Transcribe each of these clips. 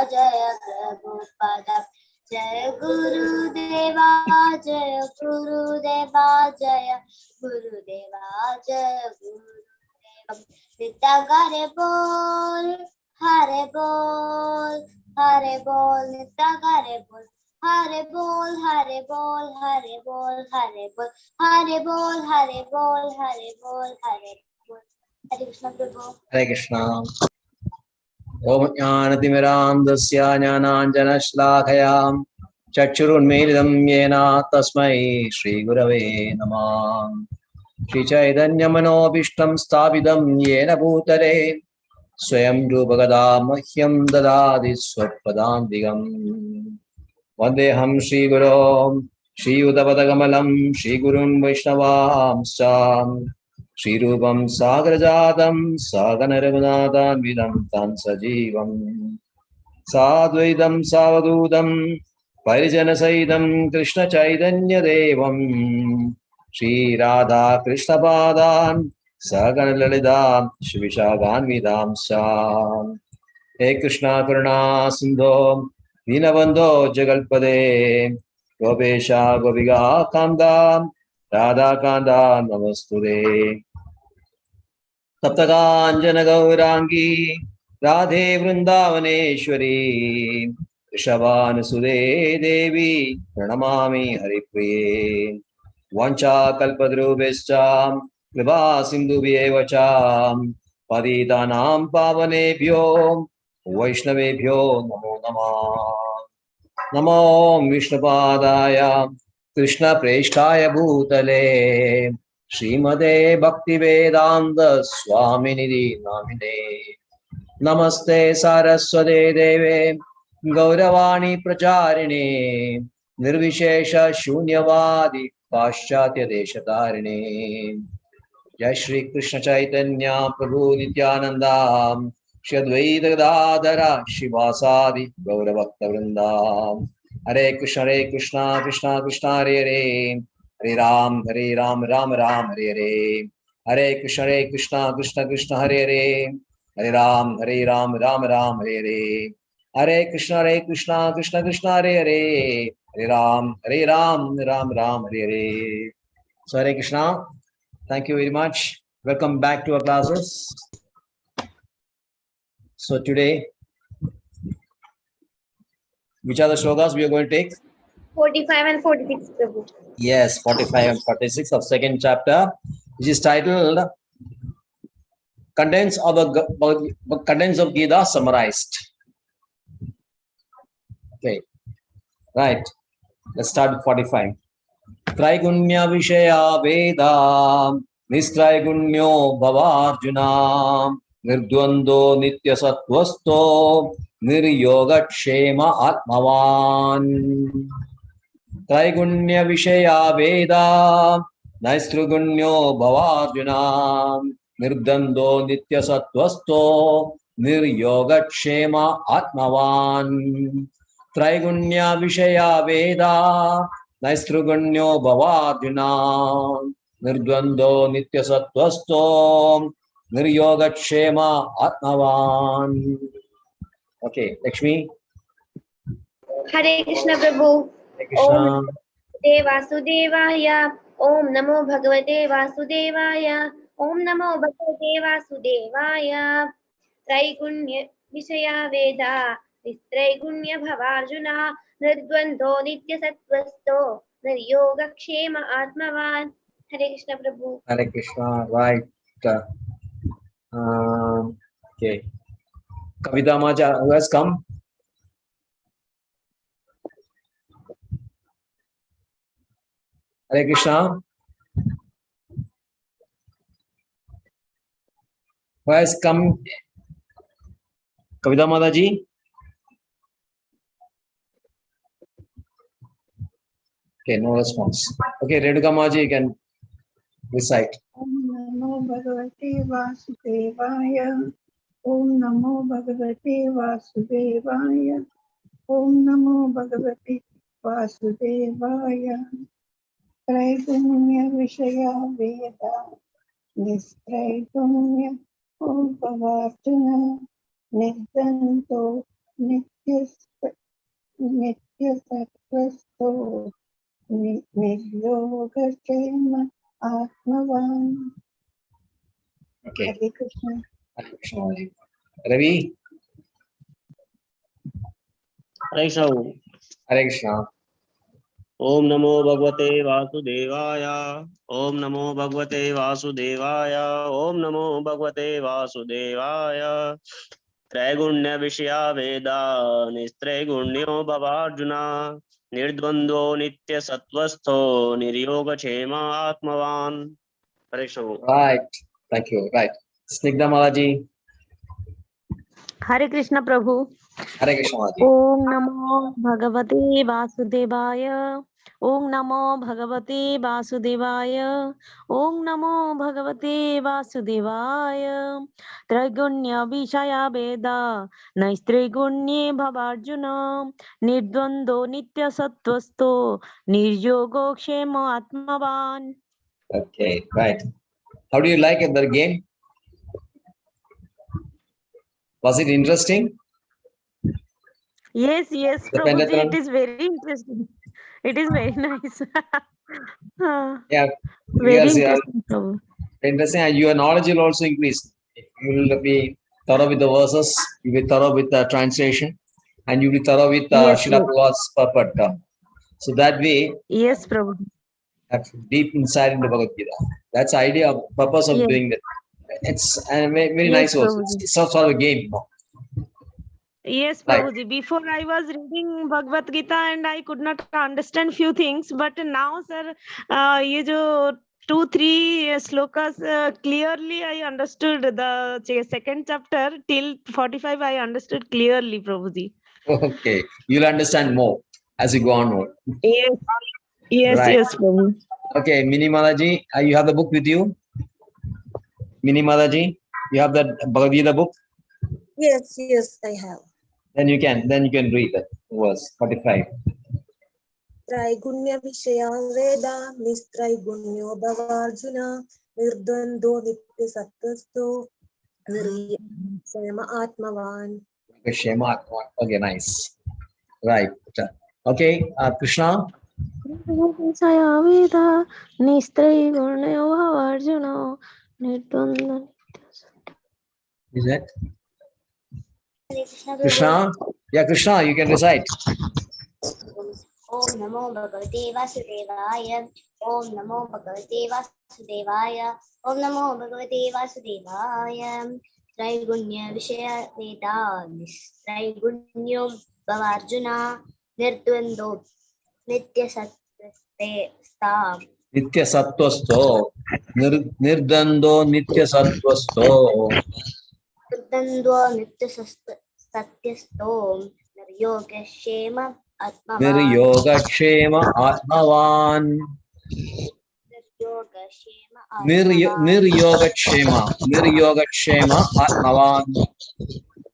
Jaya Prabhupada. Jaya Gurudeva, Jaya Gurudeva, Jaya Gurudeva, Jaya Gurudeva. Nitya Hare Bol, Hare Bol, Hare Bol, Nitya Hare Bol. Hare Bol, Hare Bol, Hare Bol, Hare Bol, Hare Bol, Hare Bol, Hare Bol, Hare Bol. Hare Krishna Prabhu. Hare Krishna. Om Jnanatimirandasya Jnananjanashlakayam Chakshurunmilidam Yena Tasmai Shri Gurave Namah. Shri Chaitanya Manobishtam Sthavidam Yena Bhutale Swayam Rupagada Mahyam Dadadi Swapadandhigam. Vandeham Shri Guru Shri Udavadagamalam Shri Gurun Vaishnavamsam Shri Rupam Sagrajatam Saganaragunadam Vidam Tan Sajivam Sadvaidam Savadudam Parijana Saidam Krishna Chaitanya Devam Shri Radha Krishna Padan Saganalalitam Shivishaghan Vidam Sam. He Krishna Karuna Sindho Dinabandho Jagalpade Gopesha Gopiga Kanda Radha Kanda Namastude Taptakanjana Gaurangi Radhe Vrindavaneshwari Rishabhanasude Devi Pranamami Haripriye Vancha Kalpadrubhishcham Kripa Sindhubhyevacham Paditanam Pavanebhyo Vaishnavebhyo Namo Namah. Namo Vishnupadaya Krishna Preshtaya Bhutale Srimade Bhaktivedanta Swaminidhi Namine. Namaste Saraswate Deve Gauravani Pracharine Nirvishesha Shunyavadi Paschatya Deshatarine. Jai Shri Krishna Chaitanya Prabhu Nityananda Shri Advaita Gadadhara Shivasadi Gauravakta Vrinda. Hare Krishna Krishna Krishna Hare Hare Hare Ram Ram Ram Hare Hare. Hare Krishna Krishna Hare Hare Hare Ram Ram Hare Hare. Hare Krishna Krishna Hare Hare Hare Ram Ram Hare Hare. So Hare Krishna. Thank you very much. Welcome back to our classes. So today, which are the shlokas we are going to take? 45 and 46, Prabhu. Yes, 45 and 46 of second chapter, which is titled Contents of Gita Summarized. Okay, right. Let's start with 45. Traigunya Vishaya Veda Nistraigunya Bhavarjuna Nirdvando Nitya Sattvasto Niryogatshema Atmavan. Traigunya Vishaya Veda Naistrugunyo Bhavarjuna Nirdvando Nitya Sattvasto Niryogatshema Atmavan. Traigunya Vishaya Veda Naistrugunyo Bhavarjuna Nirdvando Nitya Sattvasto Niryogakshema Atmavan. Okay, Lakshmi. Hare Krishna Prabhu. Hare Krishna. Om Vasudevaya. Om Namo Bhagavate Vasudevaya. Om Namo Bhagavate Vasudevaya. Traigunya Vishaya Veda Nistraigunya Bhavarjuna Nirdvando Nitya Sattvasto Niryogakshema Atmavan. Hare Krishna Prabhu. Hare Krishna, right. Okay. Kavita Maja, who has come? Hare Krishna. Who has come? Kavita Mataji? Okay, no response. Okay, Renuka Maji, you can recite. Om Namo Bhagavate Vasudevaya. Om Namo Bhagavate Vasudevaya. Om Namo Bhagavate Vasudevaya. Traigunya Vishaya Veda Nistraigunya Bhavarjuna Nirdanto नित्यसत्त्वस्थो निर्योगक्षेम आत्मवान्. Okay. Hare Krishna. Hare Krishna. Ravi. Hare Krishna. Hare Krishna. ओम नमो भगवते वासुदेवाय। ओम नमो भगवते वासुदेवाय। ओम नमो भगवते वासुदेवाय। त्रैगुण्य विषया वेदा निस्त्रैगुण्यो भवार्जुन। निर्द्वंद्वो नित्य सत्वस्थो निर्योगक्षेम आत्मवान्। हरे Krishna. Right. Thank you. Right. Snigdha Malaji. Hare Krishna Prabhu. Hare Krishna Malaji. ओम नमो भगवते वासुदेवाय। ओम नमो भगवते वासुदेवाय। ओम नमो भगवते वासुदेवाय। त्रैगुण्य विषया वेदा नैस्त्रैगुण्ये भवार्जुन। निर्द्वंद्वो नित्य सत्वस्थो निर्योगो क्षेम आत्मवान्। Okay. Right. How do you like the game? Was it interesting? Yes, yes, The Prabhuji, pentathlon? it is very interesting. It is very nice. Yeah. Very Yes. Yeah. interesting, Prabhu. Interesting. And your knowledge will also increase. You will be thorough with the verses. You will be thorough with the translation, and you will be thorough with Yes, Srila yes, Prabhupada's purport. So that way, yes, Prabhu. that's deep inside in the Bhagavad Gita. That's the idea of purpose of Yes, doing that. It's very yes, nice also. Prabhuji. It's sort of a game. Yes, Right. Prabhuji. Before I was reading Bhagavad Gita and I could not understand few things, but now, sir, ये जो 2-3 slokas clearly I understood the second chapter till 45. I understood clearly, Prabhuji. Okay. You'll understand more as you go onward. Yes, yes, Right. yes, Prabhu. Okay. Mini Mataji, you have the book with you? Mini Mataji, you have that Bhagavad Gita book? Yes, yes, I have. Then you can read that verse 45. Traigunya Vishaya Veda, Nistraigunyo Bhavarjuna, Nirdvando Nitya Sattvasto, Niryama Atmavan. Shema. Okay, nice. Right. Okay, Krishna. Sayaveda Nistrai Gurneo Arjuna Nirtunda. Is that Hare Krishna Prabhu. Krishna? Yeah, Krishna, you can recite. Om Namo Bhagavate Vasudevaya. Om Namo Bhagavate Vasudevaya. Om Namo Bhagavate Vasudevaya. Traigunya Vishaya Veda Nistraigunyo Bhavarjuna Nirdvando Nitya Sattvaste Sta Nitya Sattvasto. Nirdando Nitya Sattvasto. Nirdvando Nitya Satyasto Niryogashema Atmavan. Niryogakshema Atmavan. Niryogakshema. Niryogakshema Atmavan.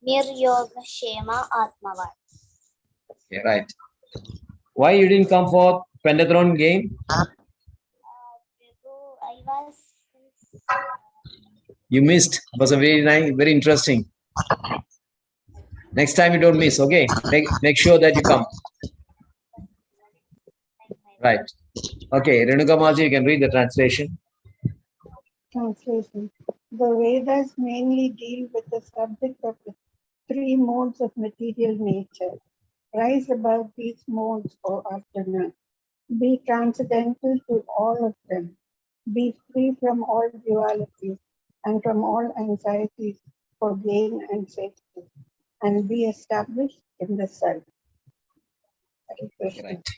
Niryogashema Atmavan. Okay, right. Why you didn't come for pentathlon game? I was You missed. It was a very nice, very interesting. Next time you don't miss, okay? Make sure that you come. Right. Okay, Renuka Maji, you can read the translation. Translation. The Vedas mainly deal with the subject of the three modes of material nature. Rise above these modes, O Arjuna. Be transcendental to all of them. Be free from all dualities and from all anxieties for gain and safety, and be established in the self. Hare Krishna. Right.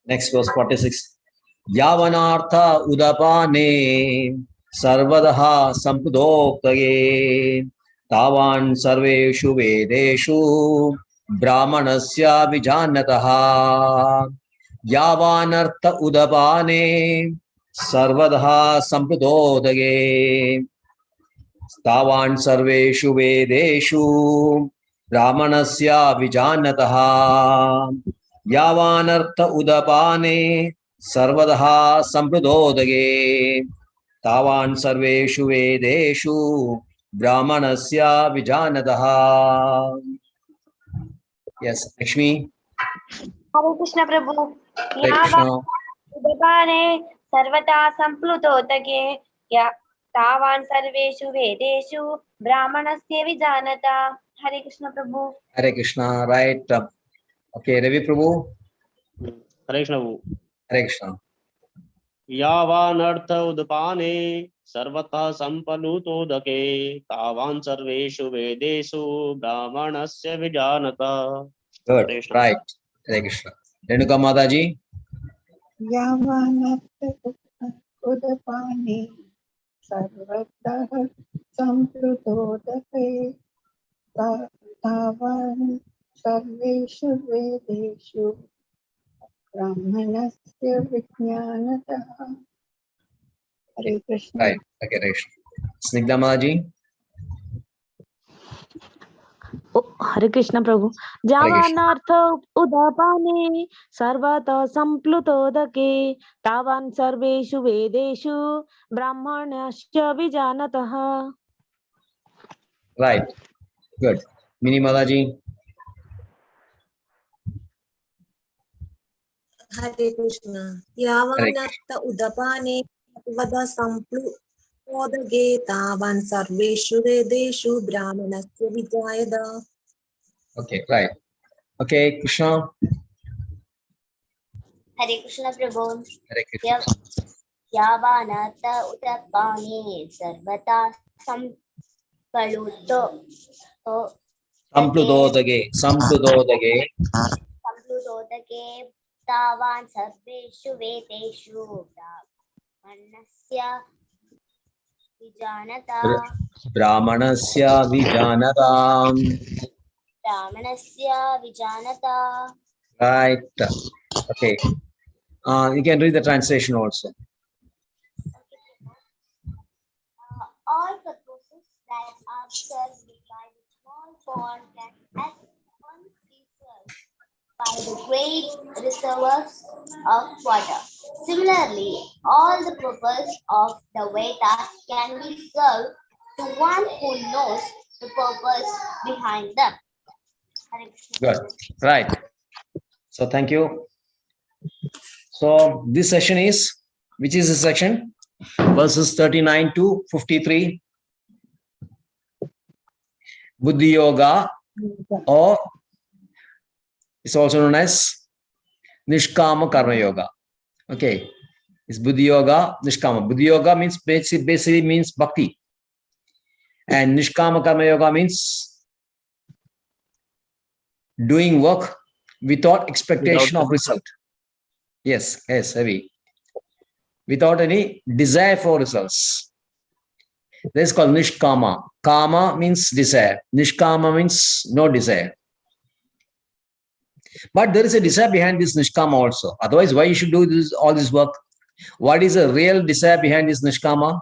Next verse 46. Yavanartha udapane sarvadaha sampudoktaye tavan sarveshu vedeshu brahmanasya vijannataha. Yavanartha udapane sarvadaha sampudoktaye tavan sarveshu vedeshu brahmanasya vijannataha. Yavanartha udapane sarvadaha sampradodage tavan sarveshu vedeshu brahmanasya vijanataha. Yes, Lakshmi. Hare Krishna Prabhu. Hare Krishna. Udapane sarvata samplutotake ya tavan sarveshu vedeshu brahmanasya vijanata. Hare Krishna Prabhu. Hare Krishna. Right. Okay, Ravi Prabhu. Hare Krishna. Hare Krishna. यावानर्थ उदपाने सर्वतः सम्पलुतोदके तावान् सर्वेषु वेदेषु ब्राह्मणस्य विजानता. Good. Hare Krishna. Right. Hare Krishna. Renuka Mataji. Yavanat udapani sarvatah samplutodake tavan sarveshu vedeshu brahmanasya vijnanatah. Hare Krishna. Right. Okay, Hare Krishna. Snigdha Mataji. Hare Krishna Prabhu. Javanartha udapane sarvata samplutodake tavan sarveshu vedeshu brahmanasya vijanatah. Right. Good. Mini Mataji. Hare Krishna. Yavanartha udapane vada samplu odage tavan sarveshu vedeshu brahmanasya vijayada. Okay, right. Okay, Krishna. Hare Krishna Prabhu. Hare Krishna. Yavanata udapane sarvata sampaluto Sampludodage. Sampludodage. samplutotake tavan sarveshu vedeshu brahmanasya vijanata. Brahmanasya Vijanatam. Brahmanasya vijanata. Right. Okay. You can read the translation also. All purposes that are served by the small pond can at once be served by the great reservoirs of water. Similarly, all the purpose of the Vedas can be served to one who knows the purpose behind them. Good. Right. So thank you. So this session is, which is the section? Verses 39 to 53. Buddhi Yoga, or it's also known as Nishkama Karma Yoga. Okay. It's Buddhi Yoga, Nishkama. Buddhi Yoga means basically means bhakti. And Nishkama Karma Yoga means doing work without expectation of result. Yes, heavy. Without any desire for results. This is called Nishkama. Kama means desire. Nishkama means no desire. But there is a desire behind this Nishkama also. Otherwise, why you should do this, all this work? What is the real desire behind this Nishkama?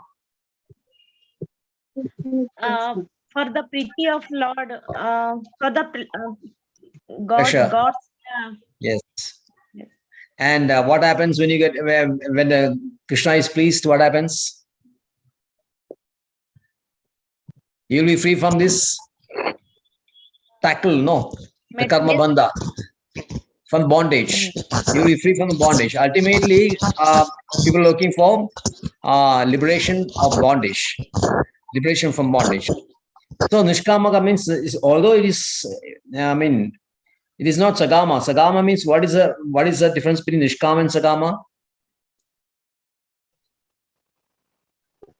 For the pity of Lord, for the Pleasure. God's. Yes. And what happens when you get when Krishna is pleased? What happens? You will be free from this tackle, no, the karma bandha, from bondage. You will be free from the bondage. Ultimately, people are looking for liberation of bondage, liberation from bondage. So Nishkamaka means, although it is, it is not Sagama. Sagama means what is the difference between Nishkama and Sagama?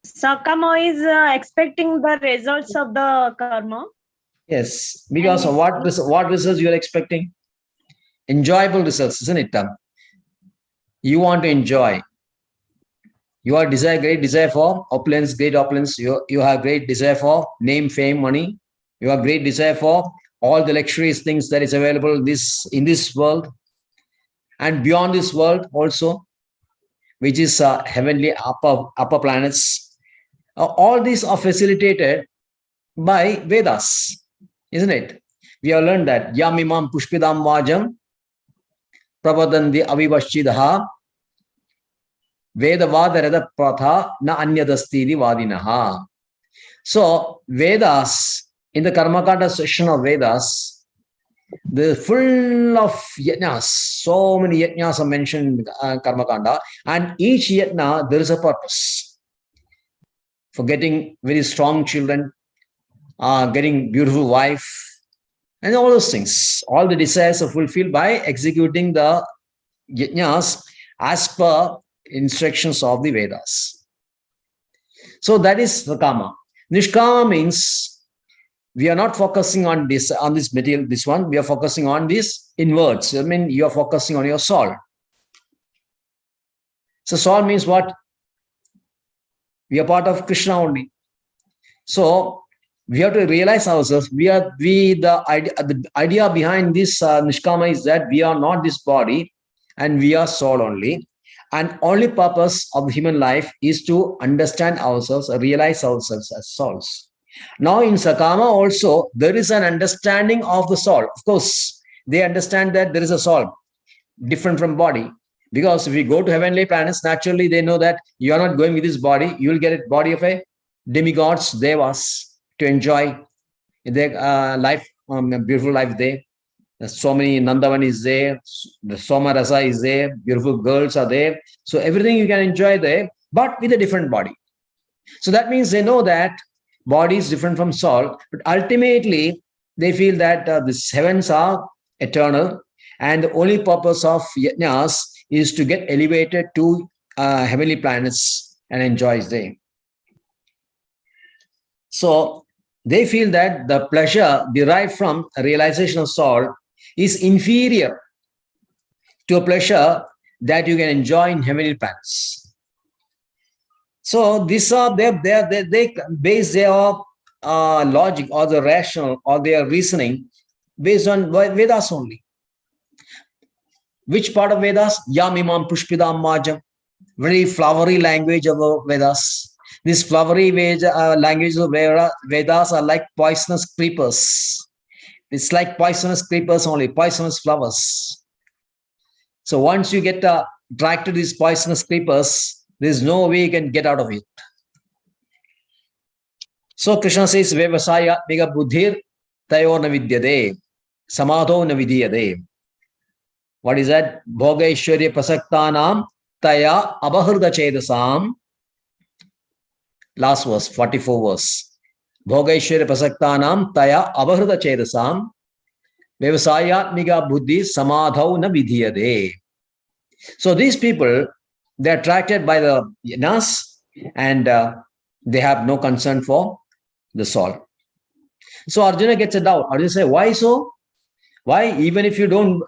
Sakama is expecting the results of the karma. Yes, because of what results you are expecting? Enjoyable results, isn't it? You want to enjoy. You are great desire for opulence, great opulence. You have great desire for name, fame, money. You have great desire for all the luxurious things that is available in this world and beyond this world also, which is heavenly upper planets. All these are facilitated by Vedas, isn't it? We have learned that Yamimam Pushpidam Vajam Prabodandi Avivashchidaha Vedavada Rada Pratha Na Anyadastiri Vadinaha. So Vedas, in the Karmakanda section of Vedas, The full of yajnas. So many yajnas are mentioned in Karma Kanda, and each yajna there is a purpose for getting very strong children, getting beautiful wife, and all those things. All the desires are fulfilled by executing the yajnas as per instructions of the Vedas. So that is the karma. Nishkama means we are not focusing on this material, this one. We are focusing on this inwards. I mean, you are focusing on your soul. So soul means what? We are part of Krishna only. So we have to realize ourselves. The idea behind this Nishkama is that we are not this body and we are soul only. And only purpose of the human life is to understand ourselves, realize ourselves as souls. Now in Sakama also, there is an understanding of the soul. Of course, they understand that there is a soul different from body. Because if we go to heavenly planets, naturally they know that you are not going with this body. You will get a body of a demigods, devas, to enjoy their life, beautiful life there. There's so many, Nandavan is there, the Soma Rasa is there, beautiful girls are there. So everything you can enjoy there, but with a different body. So that means they know that body is different from soul, but ultimately they feel that these heavens are eternal, and the only purpose of yajnas is to get elevated to heavenly planets and enjoy there. So they feel that the pleasure derived from a realization of soul is inferior to a pleasure that you can enjoy in heavenly planets. So these are they base their logic or the rational or their reasoning based on Vedas only. Which part of Vedas? Yam imam pushpidam majam. Very flowery language of Vedas. These flowery language of Vedas are like poisonous creepers. It's like poisonous creepers only, poisonous flowers. So once you get attracted to these poisonous creepers, there's no way you can get out of it. So Krishna says, Vevasaya mega buddhir tayor na vidyade, samadho na vidiyade. What is that? Bhoga Ishwarya Prasaktanam Taya Abahurda Chedasam. Last verse, 44 verse. Bhoga Ishwarya Prasaktanam Taya Abahurda Chedasam. Vyavasayatmika Buddhi Samadhau Na Vidhiyade. So these people, they are attracted by the yajnas and they have no concern for the soul. So Arjuna gets a doubt. Arjuna says, why so? Why? Even if you don't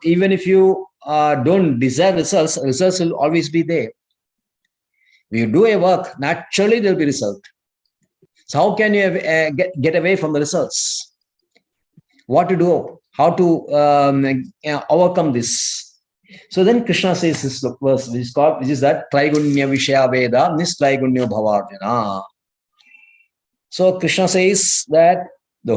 desire results, results will always be there. When you do a work, naturally there will be result. So how can you get away from the results? What to do? How to overcome this? So then Krishna says this verse, which is that Traigunya Vishaya Veda Nistraigunya Bhavarjana. So Krishna says that the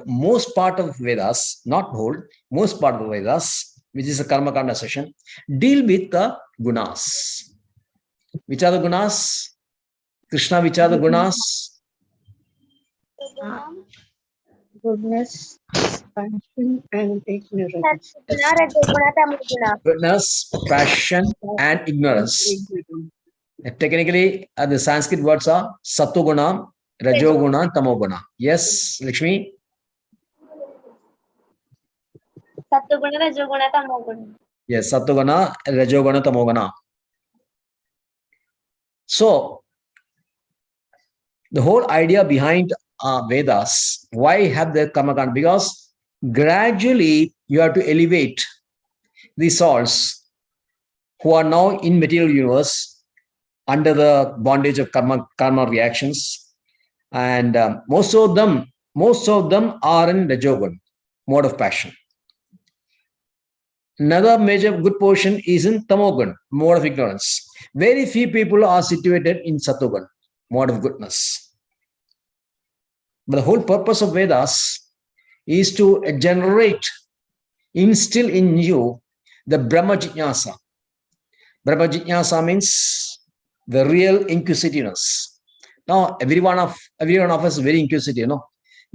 most part of Vedas, most part of the Vedas, which is a Karma Kanda session, deal with the gunas. Which are the gunas? Krishna, which are the gunas? Goodness, passion, and ignorance. Goodness, passion, and ignorance. Technically, the Sanskrit words are Sattuguna, Rajoguna, Tamoguna. Yes, Lakshmi? Sattuguna, Rajoguna, Tamoguna. Yes, Sattuguna, Rajoguna, Tamoguna. So, the whole idea behind Vedas, why have the Karma Kanda? Because gradually you have to elevate the souls who are now in material universe under the bondage of karma reactions, and most of them are in Rajogun, mode of passion. Another major good portion is in Tamogun, mode of ignorance. Very few people are situated in Satogun, mode of goodness. But the whole purpose of Vedas is to instill in you the Brahma Jijnasa. Brahma Jijnasa means the real inquisitiveness. Now, every one of us is very inquisitive.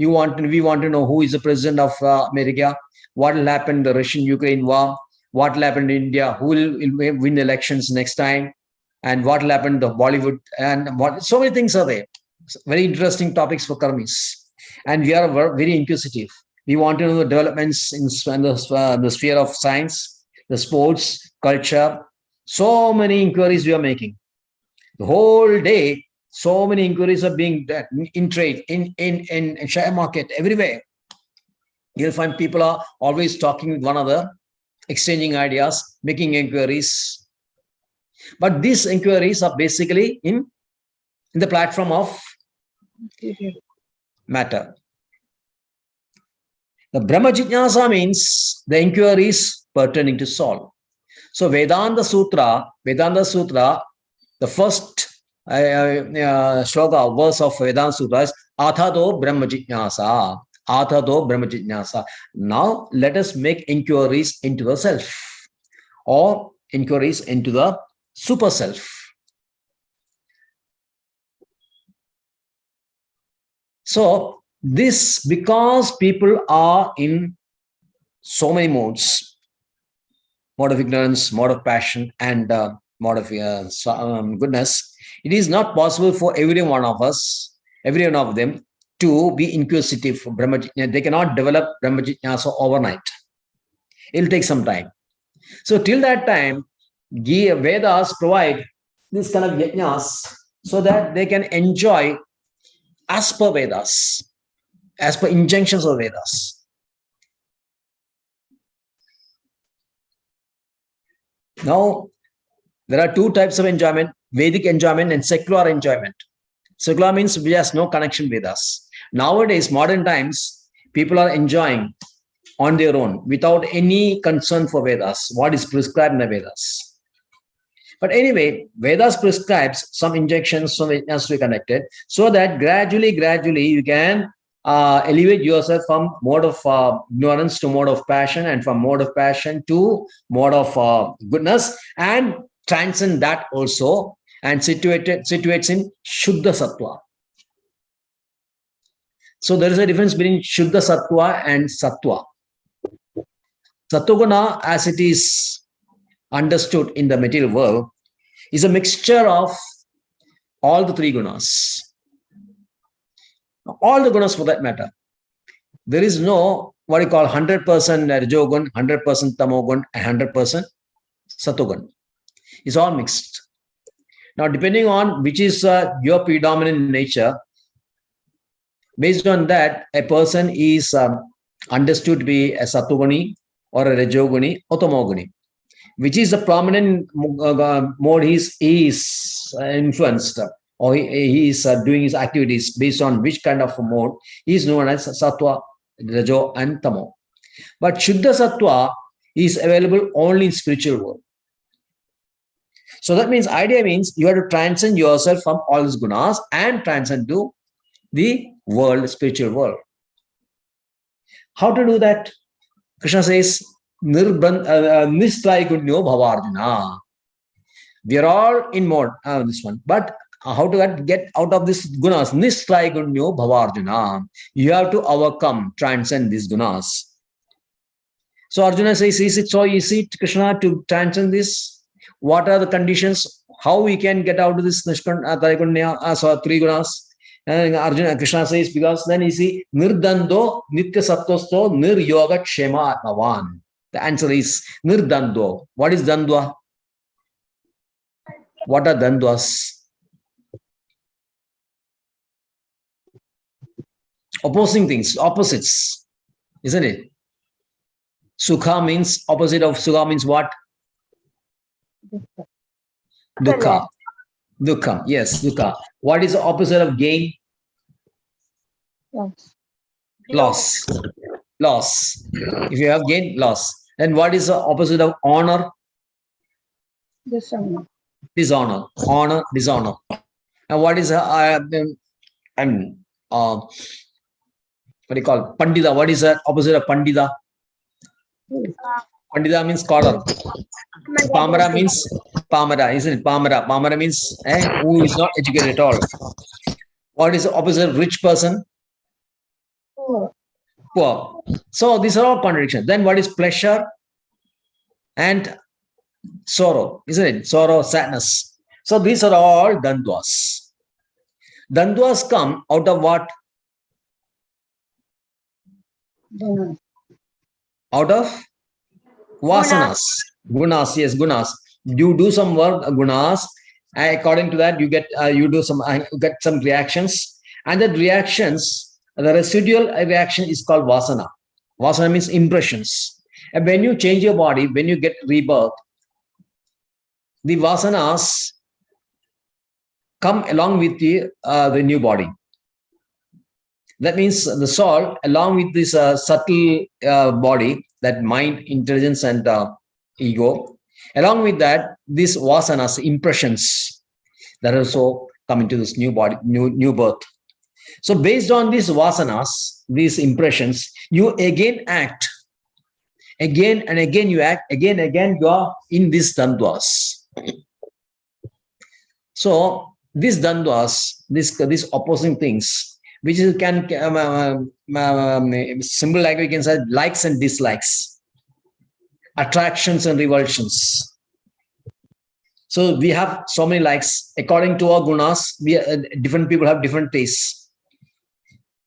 we want to know who is the president of America, what will happen in the Russian-Ukraine war, what will happen in India, who will win the elections next time, and what will happen to Bollywood, and what, so many things are there. Very interesting topics for karmis. And we are very inquisitive. We want to know the developments in the sphere of science, the sports, culture. So many inquiries we are making. The whole day, so many inquiries are being done in trade, in share market, everywhere. You'll find people are always talking with one another, exchanging ideas, making inquiries. But these inquiries are basically in the platform of matter. The Brahma Jijnasa means the inquiries pertaining to soul. So Vedanta Sutra, the first shloka, verse of Vedanta Sutra is Athato Brahma Jijnasa. Athato Brahma Jijnasa. Now let us make inquiries into the self, or inquiries into the super self. So this, because people are in so many modes, mode of ignorance, mode of passion, and mode of goodness, it is not possible for every one of them to be inquisitive for Brahma Jijnasa. They cannot develop Brahma Jijnasa overnight. It will take some time. So till that time, Vedas provide this kind of yajnas so that they can enjoy as per Vedas, as per injunctions of Vedas. Now, there are two types of enjoyment: Vedic enjoyment and secular enjoyment. Secular means we has no connection with us. Nowadays, modern times, people are enjoying on their own without any concern for Vedas, what is prescribed in the Vedas. But anyway, Vedas prescribes some injections, some has to be connected, so that gradually you can elevate yourself from mode of ignorance to mode of passion, and from mode of passion to mode of goodness, and transcend that also, and situates in Shuddha Sattva. So there is a difference between Shuddha Sattva and Sattva. Sattva, as it is understood in the material world, is a mixture of all the three gunas. All the gunas for that matter. There is no what you call 100% Rajogun, 100% Tamogun, and 100% Satogun. It's all mixed. Now, depending on which is your predominant nature, based on that, a person is understood to be a Satoguni or a Rajoguni or Tamoguni. Which is the prominent mode he is influenced, or he is doing his activities based on which kind of mode, he is known as Sattva, Rajo, and Tamo. But Shuddha Sattva is available only in spiritual world. So that means, idea means you have to transcend yourself from all these gunas and transcend to the world, spiritual world. How to do that? Krishna says, Nistraigunyo Bhavarjuna. We are all in mode, this one. But how to get out of this gunas? Nistraigunyo Bhavarjuna. You have to overcome, transcend these gunas. So Arjuna says, is it so easy, Krishna, to transcend this? What are the conditions? How we can get out of this three gunas? And Arjuna, Krishna says, because then you see, Nirdando Nitya Sattvasto Niryoga Kshema Atmavan. The answer is Nirdando. What is Dandwa? What are Dandwas? Opposing things, opposites, isn't it? Sukha means, opposite of Sukha means what? Dukkha. Dukkha, yes, dukkha. What is the opposite of gain? Loss. Loss. If you have gain, loss. Then what is the opposite of honor? Dishonor. Dishonor. Honor, dishonor. And what is what do you call Pandita? What is the opposite of Pandita? Pandita means scholar. Pamara means Pamara, isn't it? Pamara. Pamara means who is not educated at all. What is the opposite of rich person? Poor. Poor. So these are all contradictions. Then what is pleasure and sorrow, isn't it? Sorrow, sadness. So these are all dandwas. Dandwas come out of what? Gunas. Out of vasanas. Gunas, yes, gunas. You do some work, gunas. According to that, you get get some reactions, and that reactions, the residual reaction is called vasana. Vasana means impressions. And when you change your body, when you get rebirth, the vasanas come along with the new body. That means the soul, along with this subtle body, that mind, intelligence, and ego, along with that, these vasanas, impressions, that also come into this new body, new birth. So based on these vasanas, these impressions, you again act. Again and again you act. Again you are in these dandwas. So these dandwas, these opposing things, which is symbol like we can say likes and dislikes, attractions and revulsions. So we have so many likes according to our gunas. Different people have different tastes,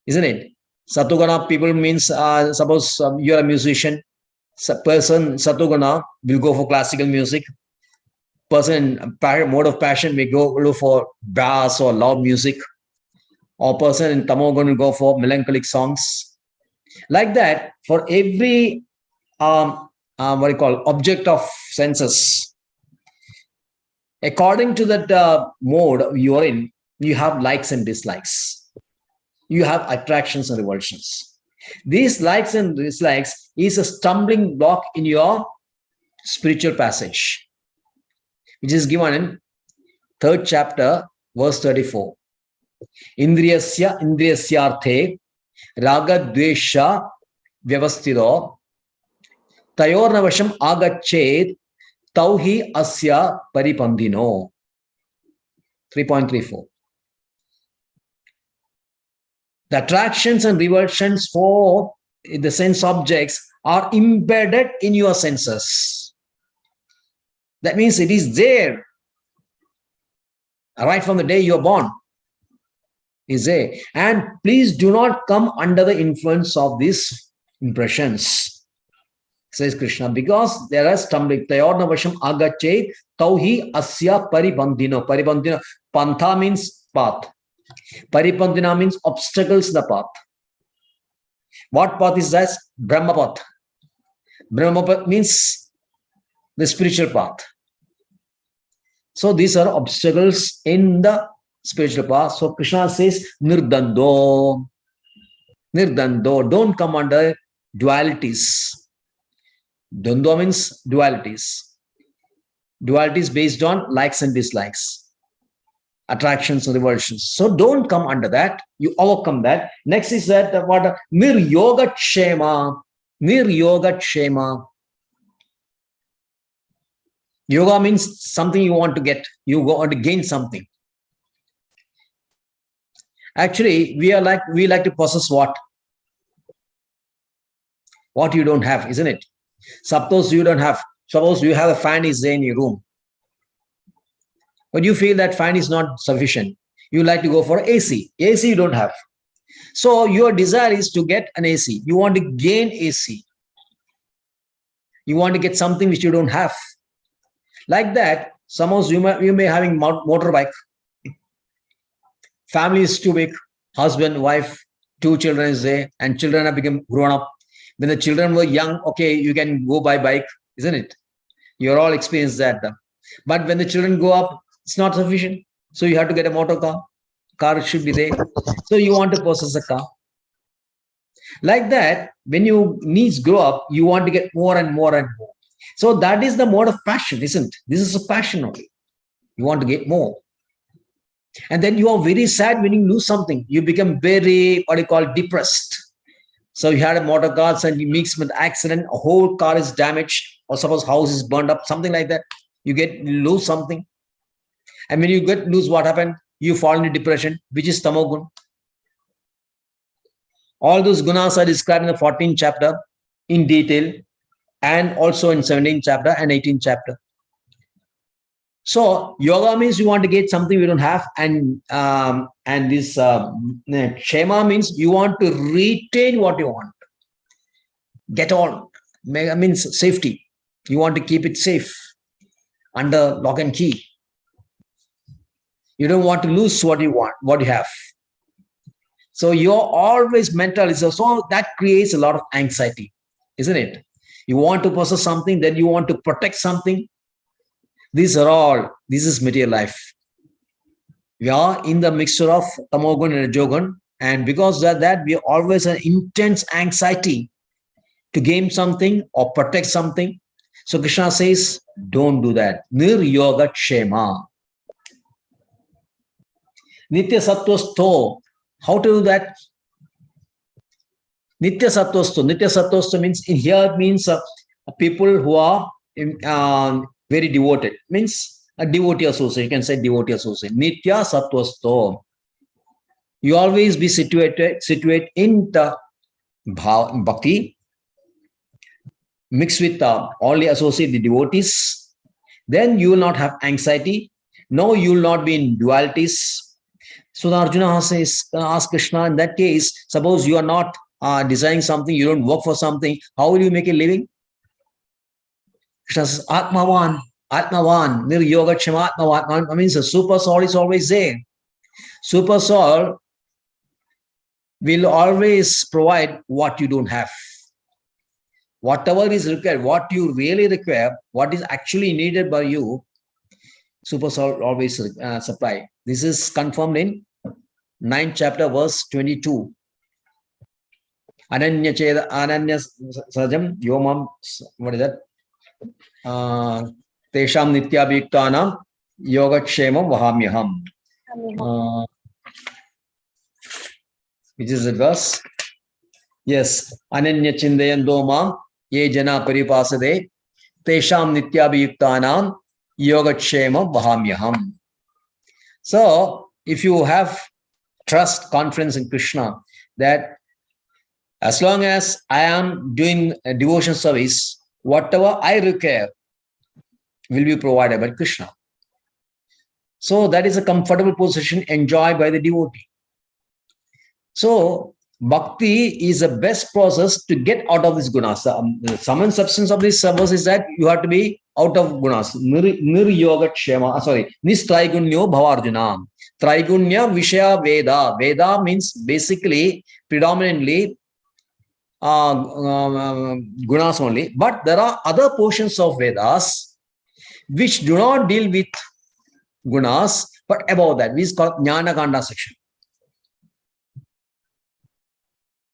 isn't it? Satugana people means suppose you're a musician. Person Satugana will go for classical music. Person mode of passion may go for bass or loud music. Or person in Tamogun will go for melancholic songs. Like that, for every what you call object of senses, according to that mode you are in, you have likes and dislikes. You have attractions and revulsions. These likes and dislikes is a stumbling block in your spiritual passage, which is given in 3rd chapter, verse 34. Indriyasya indriyasyarthe raga dvesha vyavasthido tayornavasham agachet tauhi asya paripandino. 3.34. The attractions and revulsions for the sense objects are embedded in your senses. That means it is there right from the day you are born. Is there. And please do not come under the influence of these impressions, says Krishna, because there are stumbling. Tayornavasham agachet tauhi asya paribandhino. Paribandhino. Pantha means path. Paripandhina means obstacles in the path. What path is that? Brahma path. Brahma path means the spiritual path. So these are obstacles in the spiritual path. So Krishna says, Nirdando. Nirdando. Don't come under dualities. Dvandva means dualities. Dualities based on likes and dislikes, attractions and revulsions. So don't come under that. You overcome that. Next is that what? Niryoga Kshema. Niryoga Kshema. Yoga means something you want to get. You want to gain something. Actually, we like to possess what? What you don't have, isn't it? Suppose you don't have. Suppose you have a fan is there in your room, but you feel that fan is not sufficient. You like to go for AC. AC you don't have. So your desire is to get an AC. You want to gain AC. You want to get something which you don't have. Like that, suppose you may having motorbike. Family is too big. Husband, wife, 2 children is there, and children have become grown up. When the children were young, okay, you can go by bike, isn't it? You're all experienced that. But when the children go up, it's not sufficient. So you have to get a motor car. Car should be there. So you want to possess a car. Like that, when your needs grow up, you want to get more and more and more. So that is the mode of passion, isn't it? This is a passion only. You want to get more. And then you are very sad when you lose something. You become very, what you call, depressed. So you had a motor car and you mix with accident, a whole car is damaged, or suppose house is burned up, something like that. You lose something. And when you lose, what happened? You fall into depression, which is tamogun. All those gunas are described in the 14th chapter in detail, and also in 17th chapter and 18th chapter. So yoga means you want to get something we don't have, and this kshema means you want to retain what you want. Get all means safety. You want to keep it safe under lock and key. You don't want to lose what you want, what you have. So you're always mental. So that creates a lot of anxiety, isn't it? You want to possess something, then you want to protect something. This is material life. We are in the mixture of tamogun and rajogun, and because of that, we always have intense anxiety to gain something or protect something. So Krishna says, don't do that. Niryoga kshema. Nitya sattvasto. How to do that? Nitya sattvasto. Nitya sattvasto means, in here it means people who are very devoted. Means a devotee associate. You can say devotee associate. Nitya sattvasto. You always be situate in the bhakti, mixed with only associate the devotees. Then you will not have anxiety. No, you will not be in dualities. So Arjuna says, ask Krishna, in that case, suppose you are not designing something, you don't work for something, how will you make a living? Krishna says, Atmavan, Niryoga Kshema Atmavan. That means the super soul is always there. Super soul will always provide what you don't have. Whatever is required, what you really require, what is actually needed by you, super soul always supply. This is confirmed in 9th chapter, verse 22. Ananya sajam yomam, what is that? Tesham nityabhiktanam yogakshemam vahamyaham. Which is the verse? Yes. Ananya chindayando mam ye jana paripasade tesham nityabhiktanam yogakshemam vahamyaham. So, if you have trust, confidence in Krishna, that as long as I am doing a devotion service, whatever I require will be provided by Krishna. So, that is a comfortable position enjoyed by the devotee. So, bhakti is the best process to get out of this gunas. The sum and substance of this verse is that you have to be out of gunas. Niryoga kshema, nistraigunya bhavarjuna. Traigunya vishaya veda. Veda means basically predominantly gunas only. But there are other portions of Vedas which do not deal with gunas, but above that. This is called Jnana Kanda section.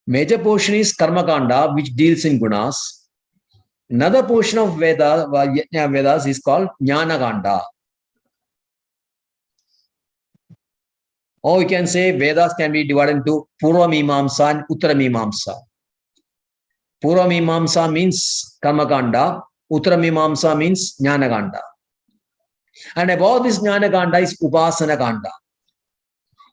Major portion is Karma Kanda, which deals in gunas. Another portion of Vedas is called Jnana Kanda. Or you can say Vedas can be divided into Purva Mimamsa and Uttara Mimamsa. Purva Mimamsa means Karma Kanda, Uttara Mimamsa means Jnana Kanda. And above this Jnana Kanda is Upasana Kanda.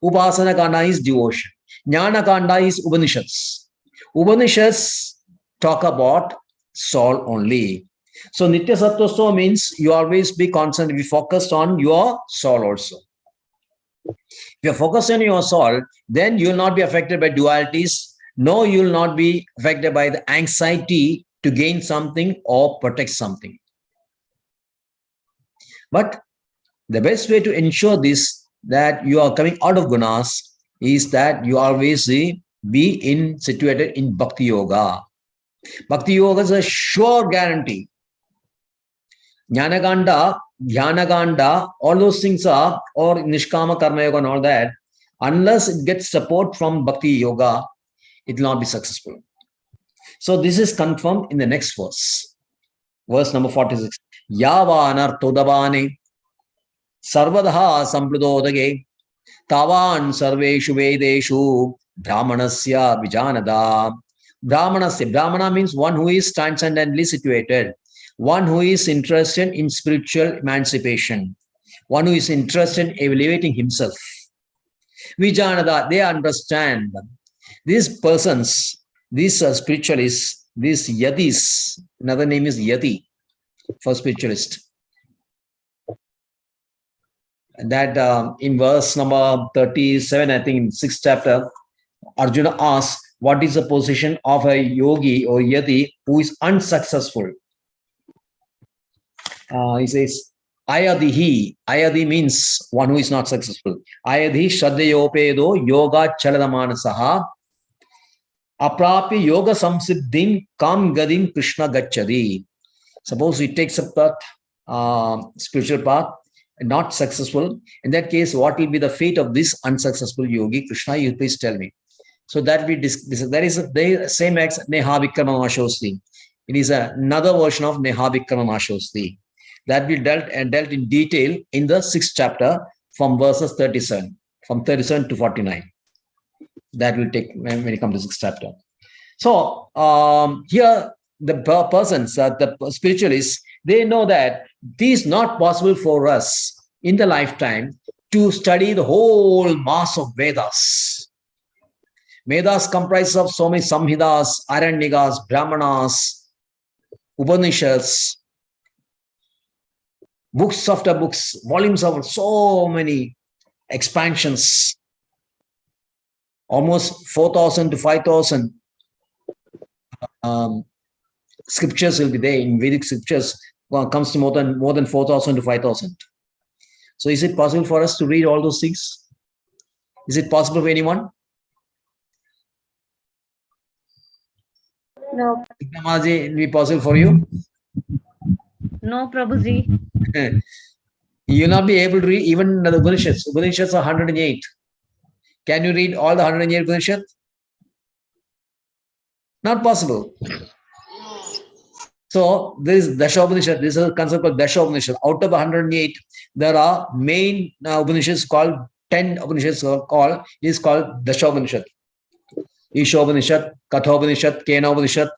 Upasana Kanda is devotion. Jnana Kanda is Upanishads. Upanishads talk about soul only. So Nitya Sattvasto means you always be concerned, be focused on your soul also. If you're focused on your soul, then you will not be affected by dualities. No, you will not be affected by the anxiety to gain something or protect something. But the best way to ensure this, that you are coming out of gunas, is that you always be situated in Bhakti Yoga. Bhakti Yoga is a sure guarantee. Jnana Kanda, Dhyana Kanda, all those things are, or Nishkama Karma Yoga and all that, unless it gets support from Bhakti Yoga, it will not be successful. So this is confirmed in the next verse. Verse number 46. Yavanar Todavane Sarvadha Sampludodage Tavan Sarveshu Vedeshu Brahmanasya Vijanada. Brahmana means one who is transcendently situated, one who is interested in spiritual emancipation, one who is interested in elevating himself. Vijanada, they understand These persons, these spiritualists, these yatis, another name is yati for spiritualist. That in verse number 37, I think in 6th chapter, Arjuna asks, what is the position of a yogi or yati who is unsuccessful? He says, Ayadihi. Ayadi means one who is not successful. Ayadihi shraddhayopedo yoga chaladamanasaha aprapi yoga samsiddhin kam gadim krishna gachadi. Suppose he takes up that spiritual path, not successful. In that case, what will be the fate of this unsuccessful yogi? Krishna, you please tell me. So that there is the same as Neha Vikrama Mashosti. It is another version of Neha Vikrama Mashosti. That we dealt in detail in the 6th chapter from verses 37, from 37 to 49. That will take when we come to 6th chapter. So here the persons, the spiritualists, they know that it is not possible for us in the lifetime to study the whole mass of Vedas. Vedas comprises of so many Samhidas, Aranyakas, Brahmanas, Upanishads, books after books, volumes of so many expansions, almost 4,000 to 5,000 scriptures will be there in Vedic scriptures. Comes to more than 4,000 to 5,000. So is it possible for us to read all those things? Is it possible for anyone? No. Namaji, will be possible for you? No, Prabhuji. You will not be able to read even the Upanishads. Upanishads are 108. Can you read all the 108 Upanishads? Not possible. So there is Dasha Upanishad. This is a concept called Dasha Upanishad. Out of 108, there are main Upanishads called 10 Upanishads called Dasha Upanishad. Isha Upanishad, Katha Upanishad, Kena Upanishad,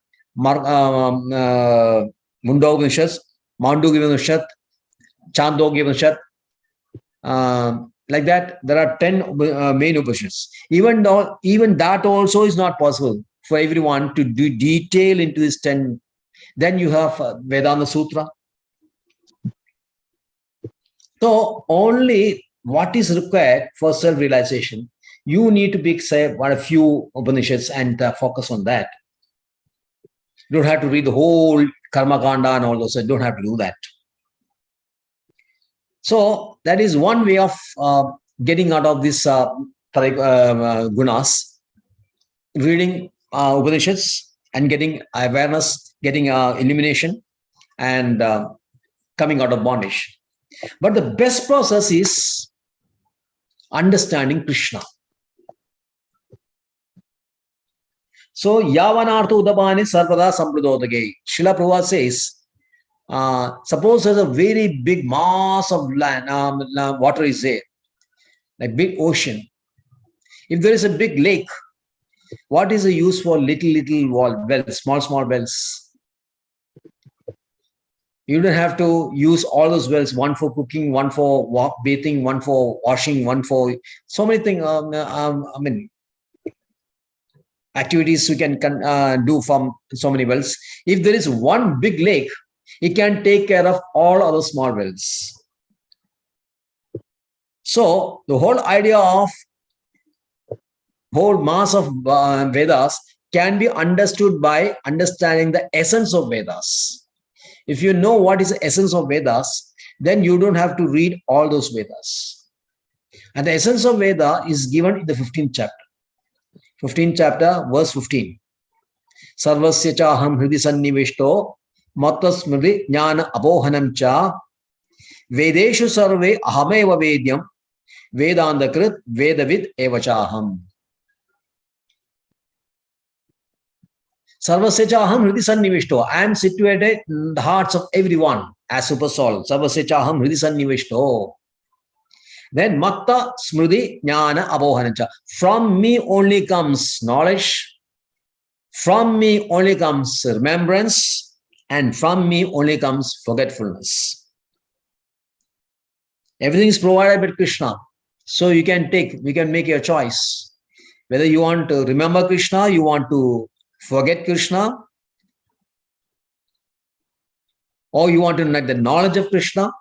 Munda Upanishad, Mandukya Upanishad, Chandogya Upanishad. Like that, there are 10 main Upanishads. Even that also is not possible for everyone to do detail into this 10. Then you have Vedanta Sutra. So only what is required for self-realization, you need to pick, say, a few Upanishads and focus on that. You don't have to read the whole Karma Kanda and all those. You don't have to do that. So that is one way of getting out of this gunas, reading Upanishads and getting awareness, getting illumination, and coming out of bondage. But the best process is understanding Krishna. So yavanartha udapani sarvada sampradodage. Srila Prabhupada says, suppose there's a very big mass of land, water is there, like big ocean. If there is a big lake, what is the use for little wells, small wells? You don't have to use all those wells, one for cooking, one for bathing, one for washing, one for so many things. Activities we can do from so many wells. If there is one big lake, it can take care of all other small wells. So the whole idea of whole mass of Vedas can be understood by understanding the essence of Vedas. If you know what is the essence of Vedas, then you don't have to read all those Vedas. And the essence of Veda is given in the 15th chapter. 15th chapter, verse 15. Sarvasya cha aham hridi sannivishto matta smriti jnana abohanam cha vedeshu sarve ahameva vedyam vedandakrit vedavid evachaham. Sarvasya cha aham hridi sannivishto. I am situated in the hearts of everyone as super soul. Sarvasya cha aham hridi sannivishto. Then matta smriti jnana abohanancha. From me only comes knowledge, from me only comes remembrance, and from me only comes forgetfulness. Everything is provided by Krishna. So you can make your choice. Whether you want to remember Krishna, you want to forget Krishna, or you want to know the knowledge of Krishna,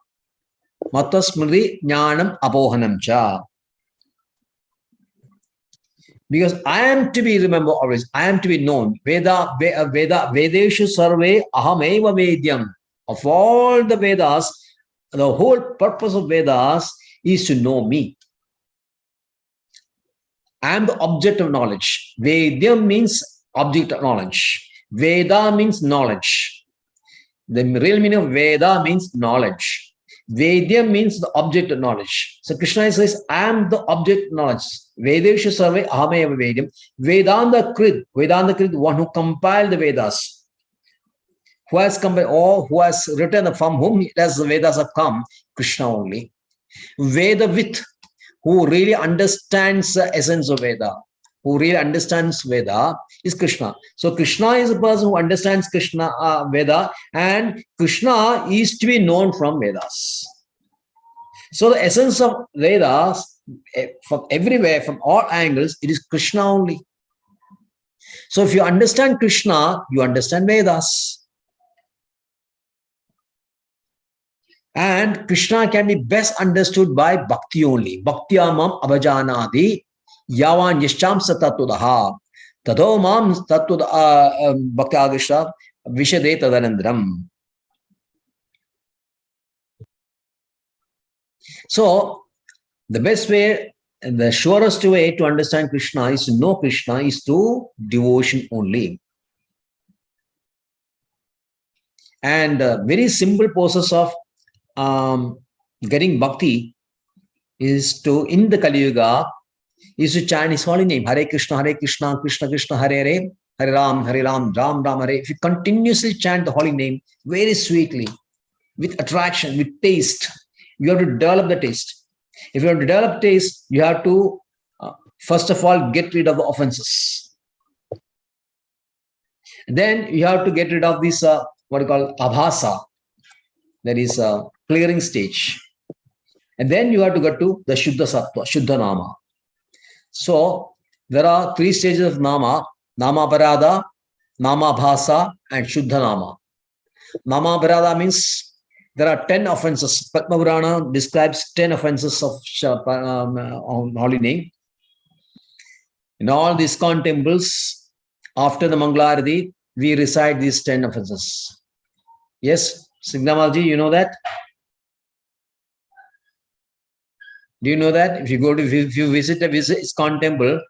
Mata Smriti Jnanam Apohanam Cha. Because I am to be remembered always, I am to be known. Vedeshu Sarve Ahameva Vedyam. Of all the Vedas, the whole purpose of Vedas is to know me. I am the object of knowledge. Vedyam means object of knowledge. Veda means knowledge. The real meaning of Veda means knowledge. Vedyam means the object of knowledge. So Krishna says, I am the object of knowledge. Vedesha Sarve Ahameva Vedyam. Vedanta Krit, one who compiled the Vedas. Who has compiled, or who has written, from whom does the Vedas have come? Krishna only. Vedavit, who really understands the essence of Veda, who really understands Veda, is Krishna. So Krishna is a person who understands Krishna Veda, and Krishna is to be known from Vedas. So the essence of Vedas, from everywhere, from all angles, it is Krishna only. So if you understand Krishna, you understand Vedas. And Krishna can be best understood by bhakti only. Bhakti mam abhajanadi yavan yasham satatudaha tado mam bhakti agishta vishade tadanandram. So the best way and the surest way to understand Krishna is to know Krishna is through devotion only. And very simple process of getting bhakti is to, in the Kali Yuga, is to chant his holy name. Hare Krishna, Krishna Krishna, Hare Hare, Hare Ram, Ram Ram, Hare. If you continuously chant the holy name very sweetly, with attraction, with taste, you have to develop the taste. If you have to develop taste, you have to, first of all, get rid of the offenses. Then you have to get rid of this, what you call abhasa, that is a clearing stage. And then you have to get to the Shuddha Sattva, Shuddha Nama. So there are 3 stages of Nama: Nama Parada, Nama Bhasa, and Shuddha Nama. Nama Parada means there are 10 offenses. Padma Purana describes 10 offenses of holy name. In all these ISKCON temples, after the Mangalarati, we recite these 10 offenses. Yes, Signamalji, you know that? Do you know that? If you visit a ISKCON temple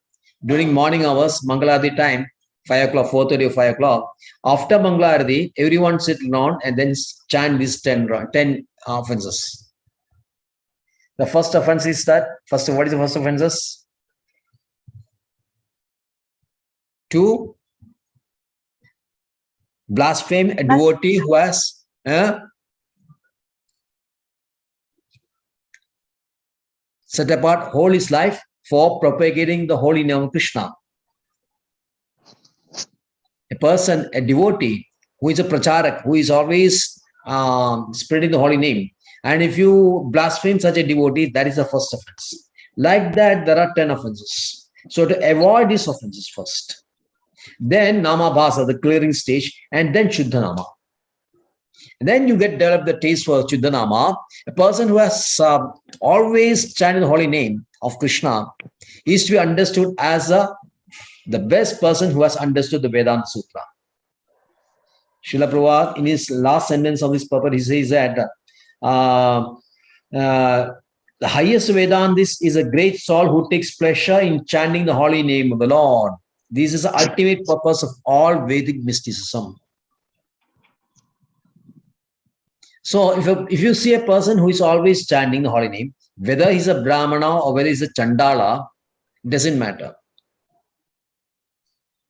during morning hours, Mangalarati time, 5 o'clock, 4:30 or 5 o'clock, after Mangalarati, everyone sit down and then chant these 10 offenses. The first offense is that, what is the first offenses? To blaspheme a devotee who has set apart whole his life for propagating the holy name of Krishna. A person, a devotee, who is a pracharak, who is always spreading the holy name. And if you blaspheme such a devotee, that is the first offense. Like that, there are 10 offenses. So to avoid these offenses first, then Nama Bhasa, the clearing stage, and then Shuddha Nama. And then you develop the taste for Shuddha Nama. A person who has always chanted the holy name of Krishna is to be understood as the best person who has understood the Vedanta Sutra. Srila Prabhupada, in his last sentence of this purport, he says that the highest Vedantist is a great soul who takes pleasure in chanting the holy name of the Lord. This is the ultimate purpose of all Vedic mysticism. So if you see a person who is always chanting the holy name, whether he's a Brahmana or whether he's a Chandala, it doesn't matter.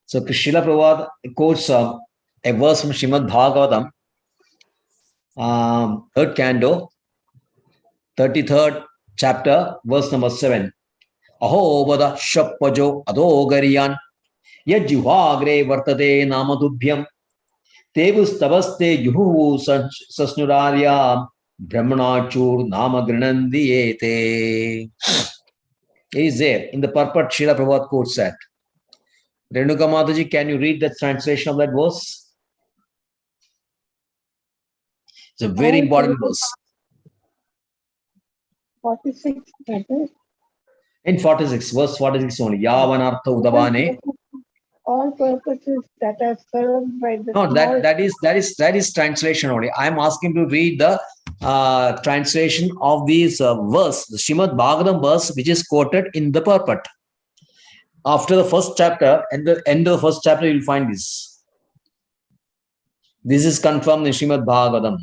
So Srila Prabhupada quotes a verse from Srimad Bhagavatam, 3rd canto, 33rd chapter, verse number 7. Aho vada shappajo adogariyan yajjuhagre vartate namadubhyam tevus tabaste yuhu sasnurarya brahmanachur nama granandiyete. It is there in the purport. Srila Prabhupada quotes that. Renuka Mataji, can you read the translation of that verse? It's a very important verse. 46, brothers. In 46, verse 46 only. Yavanartha udavane. All purposes that are served by the No, small that is translation only. I am asking to read the translation of these verse, the Srimad Bhagavatam verse, which is quoted in the purport. After the first chapter, at the end of the first chapter, you will find this. This is confirmed in Srimad Bhagavatam.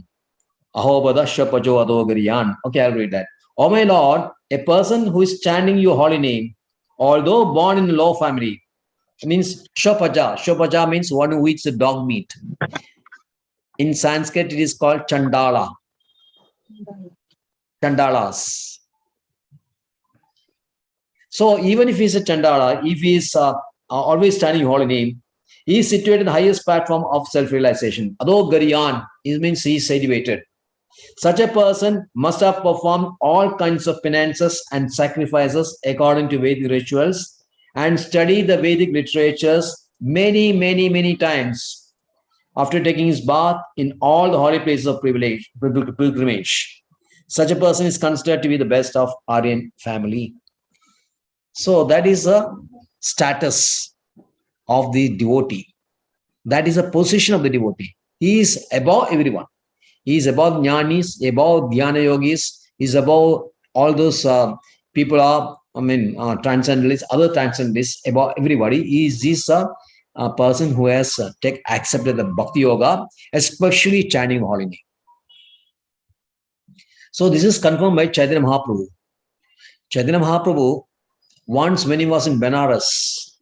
Ahobadasya pajo adogariyan. Okay, I'll read that. O my Lord, a person who is chanting your holy name, although born in a low family, means shopaja. Shopaja means one who eats the dog meat. In Sanskrit, it is called chandala. Chandalas. So even if he's a chandala, if he is always chanting holy name, he is situated in the highest platform of self-realization. Adogariyan, it means he is elevated. Such a person must have performed all kinds of penances and sacrifices according to Vedic rituals and studied the Vedic literatures many times after taking his bath in all the holy places of pilgrimage. Such a person is considered to be the best of Aryan family. So that is a status of the devotee. That is a position of the devotee. He is above everyone. He is above jnanis, above dhyana yogis. He is above all those people are, transcendentalists, other transcendentalists, above everybody. He is this person who has accepted the bhakti yoga, especially chanting holy name. So this is confirmed by Chaitanya Mahaprabhu. Chaitanya Mahaprabhu, once when he was in Benares,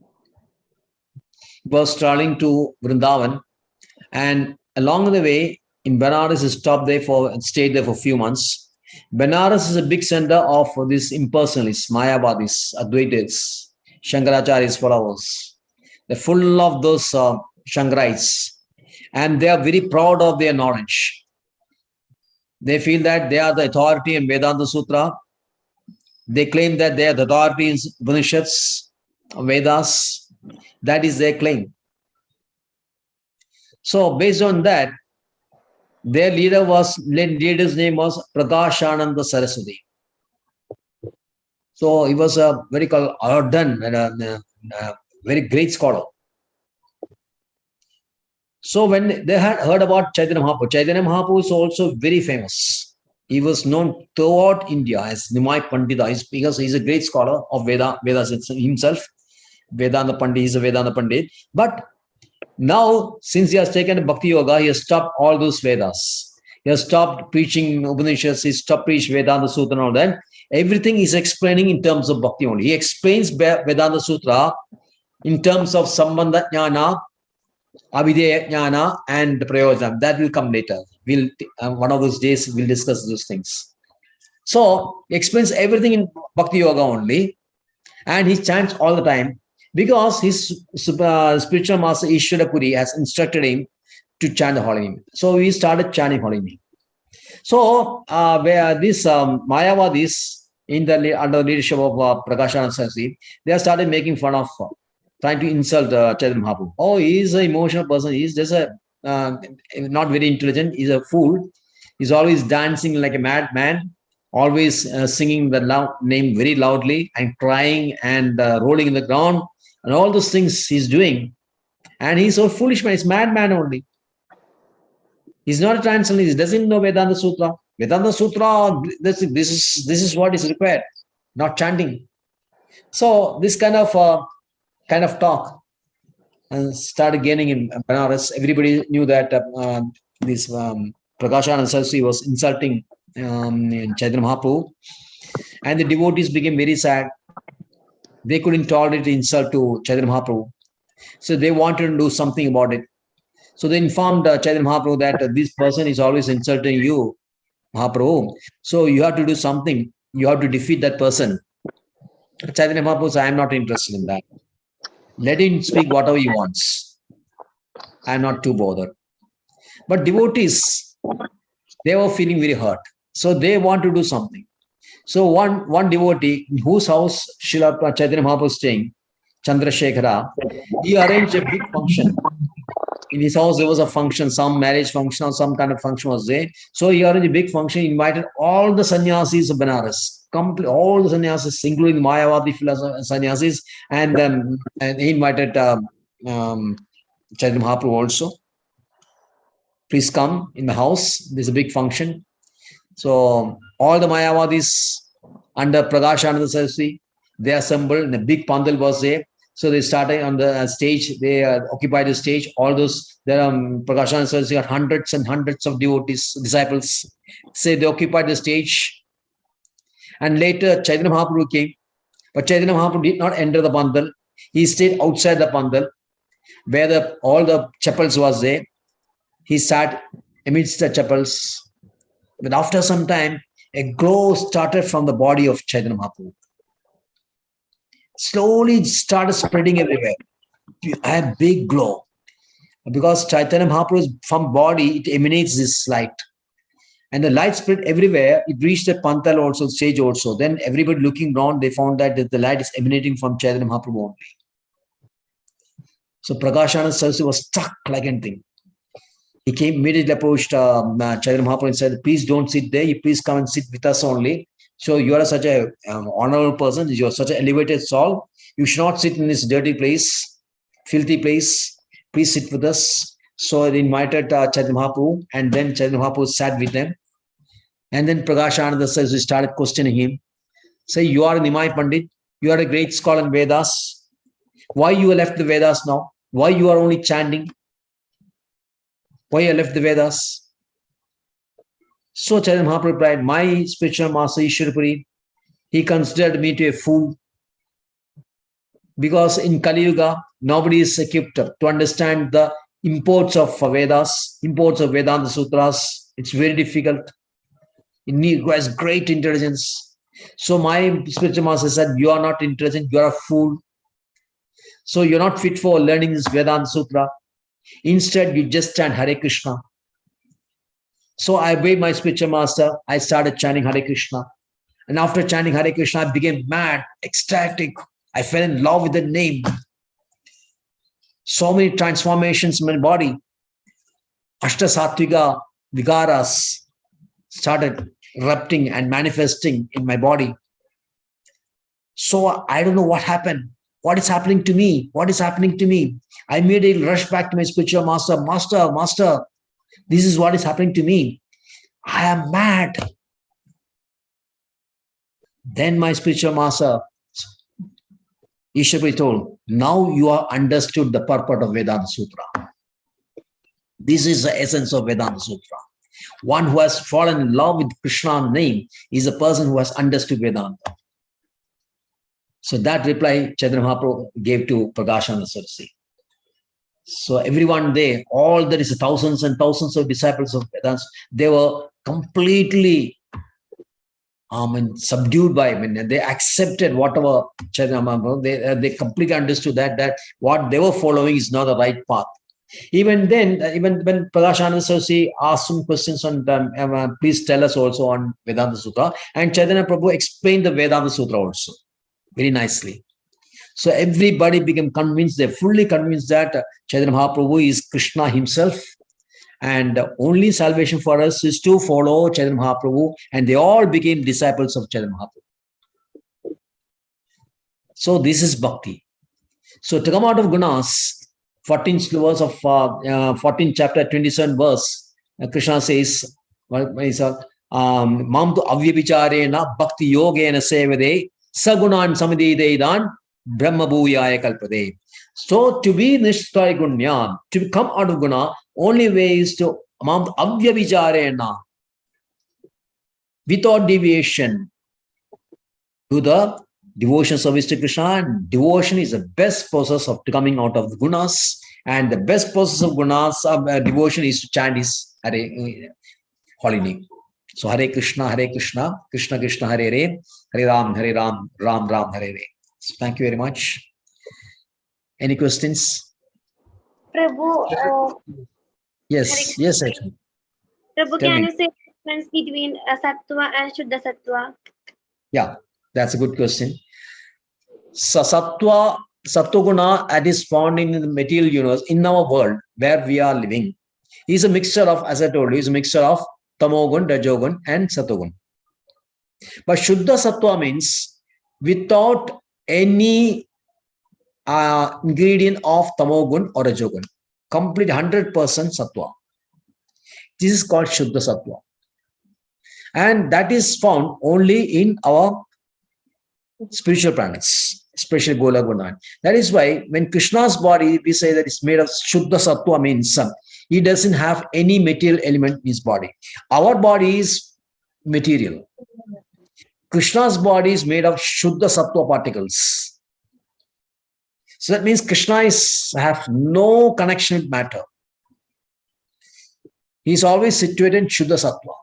he was traveling to Vrindavan, and along the way in Benares, he stopped there and stayed there for a few months. Benares is a big center of these impersonalists, Mayavadis, Advaitas, Shankaracharya's followers. They're full of those Shankarites, and they are very proud of their knowledge. They feel that they are the authority in Vedanta Sutra. They claim that they are the authority in Upanishads, Vedas. That is their claim. So based on that, their leader's name was Prakashananda Saraswati. So he was a very ardent and a very great scholar. So when they had heard about Chaitanya Mahaprabhu is also very famous. He was known throughout India as Nimai Pandita because he's a great scholar of Vedas himself. Vedanta Pandit, he's a Vedanta Pandit. But now, since he has taken Bhakti Yoga, he has stopped all those Vedas. He has stopped preaching Upanishads, he stopped preaching Vedanta Sutra and all that. Everything is explaining in terms of Bhakti only. He explains Vedanta Sutra in terms of Sambandha Jnana, Abhideya Jnana, and Prayojana. That will come later. We'll one of those days we'll discuss those things. So he explains everything in Bhakti Yoga only, and he chants all the time because his spiritual master Ishwara Puri has instructed him to chant the holy name. So he started chanting holy name. So where this Mayavadis under the leadership of Prakashananda Saraswati, they have started making fun of, trying to insult Chaitanya Mahaprabhu. Oh, he is an emotional person. He is just a not very intelligent. He's a fool. He's always dancing like a madman, always singing the name very loudly and crying and rolling in the ground and all those things he's doing. And he's so foolish man. He's madman only. He's not a transcendentalist. He doesn't know Vedanta Sutra. Vedanta Sutra, this is what is required, not chanting. So this kind of talk and started gaining in Benares. Everybody knew that this Prakashananda Saraswati was insulting Chaitanya Mahaprabhu, and the devotees became very sad. They couldn't tolerate the insult to Chaitanya Mahaprabhu, so they wanted to do something about it. So they informed Chaitanya Mahaprabhu that this person is always insulting you, Mahaprabhu. So you have to do something. You have to defeat that person. Chaitanya Mahaprabhu said, I am not interested in that. Let him speak whatever he wants. I am not too bothered. But devotees, they were feeling very hurt. So they want to do something. So one devotee in whose house Srila Chaitanya Mahaprabhu was staying, Chandrasekhara, he arranged a big function. In his house, there was a function, some marriage function or some kind of function was there. So he arranged a big function, he invited all the sannyasis of Benares, all the sannyasis, including Mayavadi sannyasis, and he invited Chaitanya Mahaprabhu also. Please come in the house. There's a big function. So all the Mayavadis under Pragashananda Saraswati, they assembled and a big pandal was there. So they started on the stage. They occupied the stage. All those there Pragashananda Saraswati got hundreds and hundreds of devotees, disciples. Say they occupied the stage. And later Chaitanya Mahaprabhu came, but Chaitanya Mahaprabhu did not enter the pandal. He stayed outside the pandal, where all the chapels was there. He sat amidst the chapels. But after some time, a glow started from the body of Chaitanya Mahaprabhu. Slowly started spreading everywhere. A big glow. Because Chaitanya Mahaprabhu's from body, it emanates this light. And the light spread everywhere. It reached the pantal also, stage also. Then everybody looking around, they found that the light is emanating from Chaitanya Mahaprabhu only. So Prakashananda Saraswati was struck like anything. He came immediately approached Chaitanya Mahaprabhu and said, please don't sit there. You please come and sit with us only. So you are such a honorable person. You are such an elevated soul. You should not sit in this dirty place, filthy place. Please sit with us. So they invited Chaitanya Mahaprabhu, and then Chaitanya Mahaprabhu sat with them. And then Prakashananda Saraswati started questioning him. Say, you are Nimai Pandit. You are a great scholar in Vedas. Why you left the Vedas now? Why you are only chanting? Why you left the Vedas? So Chaitanya Mahaprabhu replied, my spiritual master Ishwarapuri, he considered me to a fool. Because in Kali Yuga, nobody is equipped to understand the imports of Vedas, imports of Vedanta Sutras. It's very difficult. It requires great intelligence. So my spiritual master said, you are not intelligent, you are a fool. So you're not fit for learning this Vedanta Sutra. Instead, you just chant Hare Krishna. So I obeyed my spiritual master. I started chanting Hare Krishna. And after chanting Hare Krishna, I became mad, ecstatic. I fell in love with the name. So many transformations in my body. Ashta Sattvika Vigaras started erupting and manifesting in my body. So I don't know what happened. What is happening to me? What is happening to me? I immediately rushed back to my spiritual master. Master, this is what is happening to me. I am mad. Then my spiritual master, Ishwari told, now you are understood the purport of Vedanta Sutra. This is the essence of Vedanta Sutra. One who has fallen in love with Krishna's name is a person who has understood Vedanta. So that reply Chaitanya Mahaprabhu gave to Prakashananda Saraswati. So everyone there, all there is thousands and thousands of disciples of Vedanta, they were completely subdued by him. They accepted whatever Chaitanya Mahaprabhu, they completely understood that what they were following is not the right path. Even then, even when Prakashananda Saraswati asked some questions on please tell us also on Vedanta Sutra, and Chaitanya Prabhu explained the Vedanta Sutra also very nicely. So everybody became convinced, they're fully convinced that Chaitanya Mahaprabhu is Krishna himself. And only salvation for us is to follow Chaitanya Mahaprabhu, and they all became disciples of Chaitanya Mahaprabhu. So this is bhakti. So to come out of gunas, 14th verse of 14th chapter, 27th verse, Krishna says, Mam tu avyabhicharena bhakti yogena sevade sagunan samadhidedan brahma bhuyaya kalpade. So to be nishtay gunyan, to come out of guna, only way is to mam tu avyabhicharena, without deviation, to the devotion service to Krishna. And devotion is the best process of coming out of the gunas, and the best process of gunas devotion is to chant his holy name. So Hare Krishna, Krishna Krishna, Hare Hare, Hare Ram, Ram Ram, Hare Hare. So thank you very much. Any questions? Prabhu, Yes, yes, actually. Prabhu, Tell can me. you say the difference between sattva and shuddha sattva? Yeah, that's a good question. So Sattva-guna that is found in the material universe, in our world where we are living, is a mixture of, as I told you, is a mixture of tamogun, rajogun, and satogun. But Shuddha Sattva means without any ingredient of tamogun or rajogun, complete 100% Sattva. This is called Shuddha Sattva. And that is found only in our spiritual planets, especially Gola Guna. That is why when Krishna's body, we say that it's made of Shuddha Sattva, means he doesn't have any material element in his body. Our body is material. Krishna's body is made of Shuddha Sattva particles. So that means Krishna have no connection with matter. He is always situated in Shuddha Sattva.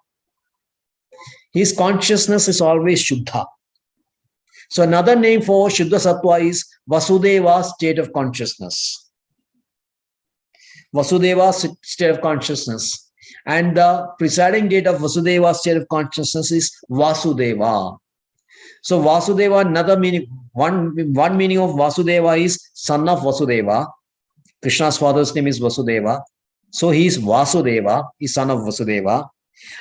His consciousness is always Shuddha. So another name for Shuddha Sattva is Vasudeva state of consciousness. Vasudeva state of consciousness. And the presiding date of Vasudeva state of consciousness is Vasudeva. So Vasudeva, another meaning, one meaning of Vasudeva is son of Vasudeva. Krishna's father's name is Vasudeva. So he is Vasudeva, is son of Vasudeva.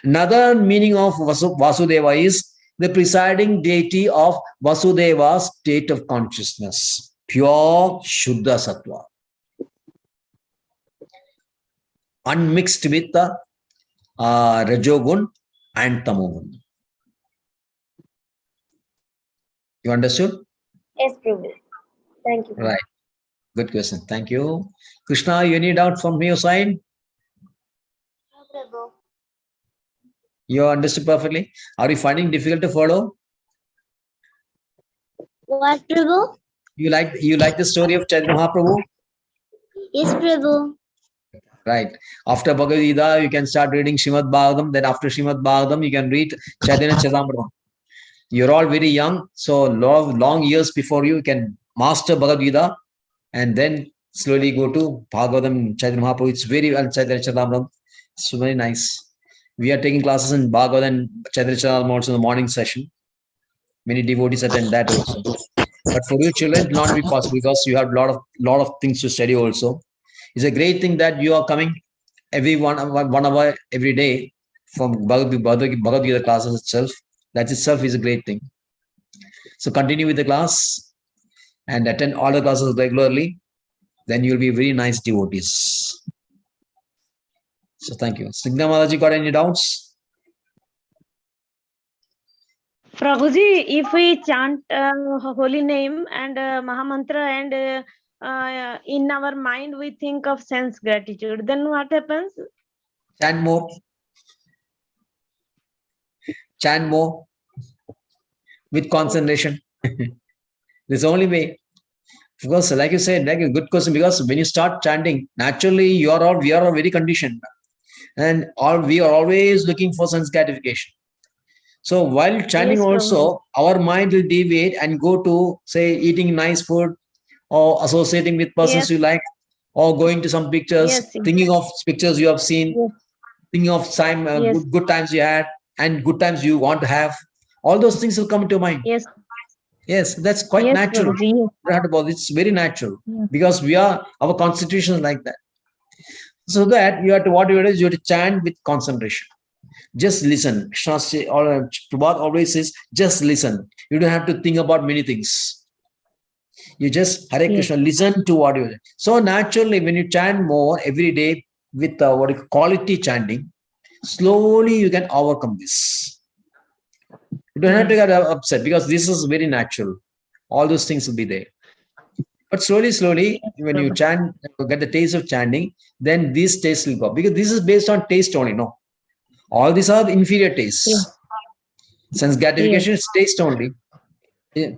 Another meaning of Vasudeva is the presiding deity of Vasudeva's state of consciousness, pure Shuddha Sattva, unmixed with the Rajogun and Tamogun. You understood? Yes, Prabhu. Thank you. Right. Good question. Thank you. Krishna, you any doubt from your side? No, Prabhu. You understood perfectly. Are you finding difficult to follow? What, Prabhu? You like the story of Chaitanya Mahaprabhu? Yes, Prabhu. Right. After Bhagavad Gita, you can start reading Srimad Bhagavatam. Then after Srimad Bhagavatam, you can read Chaitanya Charitamrita. You're all very young, so long years before you can master Bhagavad Gita, and then slowly go to Bhagavatam, Chaitanya Mahaprabhu. It's very well Chaitanya Charitamrita. It's very nice. We are taking classes in Bhagavad and Chaitanya Charitamrita also in the morning session. Many devotees attend that also. But for you children, it will not be possible because you have lot of things to study also. It's a great thing that you are coming every one hour every day from Bhagavad Gita classes itself. That itself is a great thing. So continue with the class and attend all the classes regularly. Then you'll be very nice devotees. So thank you. Snigdha Mataji, got any doubts? Prabhuji, if we chant holy name and Mahamantra and in our mind we think of sense gratitude, then what happens? Chant more. Chant more with concentration. This is the only way. Because like you said, like a good question, because when you start chanting, naturally we are all very conditioned. And we are always looking for sense gratification. So while chanting Yes, also, our mind will deviate and go to, say, eating nice food or associating with persons Yes. you like, or going to some pictures, Yes, yes. thinking of pictures you have seen, Yes. thinking of time, Yes. good times you had and good times you want to have. All those things will come into mind. Yes. Yes, that's quite Yes, natural. Prabhuji. It's very natural Yes. because our constitution is like that. So that you have to, what you do is you have to chant with concentration. Just listen. Prabhupada always says, just listen. You don't have to think about many things. You just Hare Krishna, listen to what you do. So naturally, when you chant more every day with quality chanting, slowly you can overcome this. You don't have to get upset because this is very natural. All those things will be there. But slowly, when you chant, get the taste of chanting, then this taste will go. Because this is based on taste only, no? All these are inferior tastes. Sense gratification is taste only,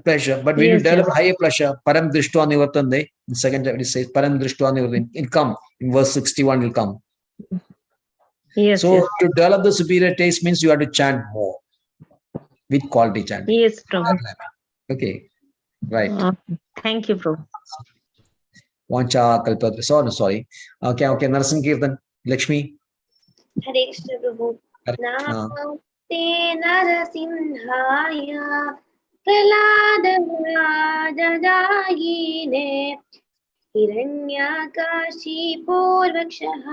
pleasure. But when you develop higher pleasure, param drishtva nivartande, in second chapter it says, param drishtva nivartande, it will come. In verse 61 will come. So to develop the superior taste means you have to chant more with quality chanting. Yes, Prabhu. Okay, right. Thank you, Prabhu. Vancha kalpatra. Sorry. Okay. Narasimha Kirtan. Lakshmi. Hare Krishna, Prabhu. Now ते नरसिंहाय प्रह्लादराजदायिने हिरण्यकाशिपूर्वक्षः